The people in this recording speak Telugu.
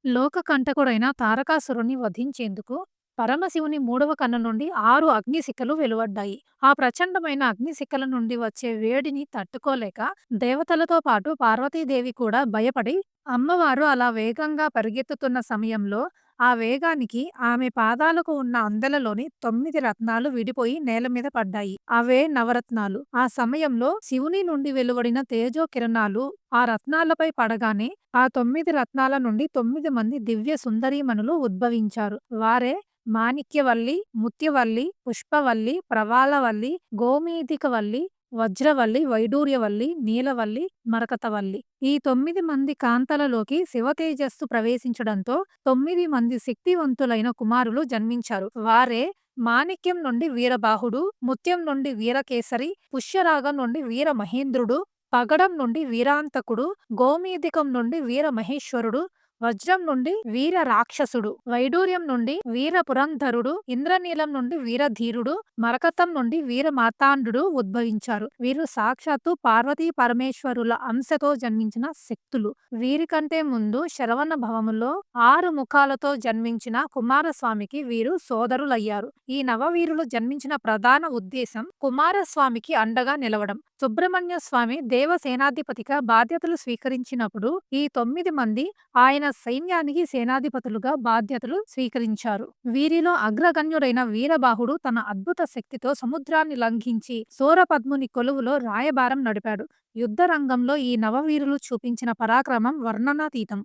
లోకకంటకుడైన తారకాసురుడిని వధించేందుకు పరమశివుని మూడవ కన్ను నుండి 6 అగ్నిశిఖలు వెలువడ్డాయి. ఆ ప్రచండమైన అగ్నిశిఖల నుండి వచ్చే వేడిని తట్టుకోలేక దేవతలతో పాటు పార్వతీదేవి కూడా భయపడి, అమ్మవారు అలా వేగంగా పరిగెత్తుతున్న సమయంలో ఆ వేగానికి ఆమె పాదాలకు ఉన్న అందెలలోని 9 రత్నాలు విడిపోయి నేల మీద పడ్డాయి. అవే నవరత్నాలు. ఆ సమయంలో శివుని నుండి వెలువడిన తేజో కిరణాలు ఆ రత్నాలపై పడగానే ఆ 9 రత్నాల నుండి 9 మంది దివ్య సుందరీమణులు ఉద్భవించారు. వారే మాణిక్యవల్లి, ముత్యవల్లి, పుష్పవల్లి, ప్రవాళవల్లి, గోమేధికవల్లి, వజ్రవల్లి, వైడూర్యవల్లి, నీలవల్లి, మరకతవల్లి. ఈ 9 మంది కాంతలలోకి శివతేజస్సు ప్రవేశించడంతో 9 మంది శక్తివంతులైన కుమారులు జన్మించారు. వారే మాణిక్యం నుండి వీరబాహుడు, ముత్యం నుండి వీరకేసరి, పుష్యరాగం నుండి వీరమహేంద్రుడు, పగడం నుండి వీరాంతకుడు, గోమేధికం నుండి వీరమహేశ్వరుడు, వజ్రం నుండి వీర రాక్షసుడు, వైడూర్యం నుండి వీర పురంధరుడు, ఇంద్రనీలం నుండి వీరధీరుడు, మరకతం నుండి వీర మార్తాండు ఉద్భవించారు. వీరు సాక్షాత్తు పార్వతీ పరమేశ్వరుల అంశతో జన్మించిన శక్తులు. వీరికంటే ముందు శరవణ భవములో 6 ముఖాలతో జన్మించిన కుమారస్వామికి వీరు సోదరులయ్యారు. ఈ నవవీరులు జన్మించిన ప్రధాన ఉద్దేశం కుమారస్వామికి అండగా నిలవడం. సుబ్రహ్మణ్య స్వామి దేవసేనాధిపతిగా బాధ్యతలు స్వీకరించినప్పుడు ఈ 9 మంది ఆయన సైన్యానికి సేనాధిపతులుగా బాధ్యతలు స్వీకరించారు. వీరిలో అగ్రగణ్యుడైన వీరబాహుడు తన అద్భుత శక్తితో సముద్రాన్ని లంఘించి సూరపద్ముని కొలువులో రాయబారం నడిపాడు. యుద్ధ రంగంలో ఈ నవవీరులు చూపించిన పరాక్రమం వర్ణనాతీతం.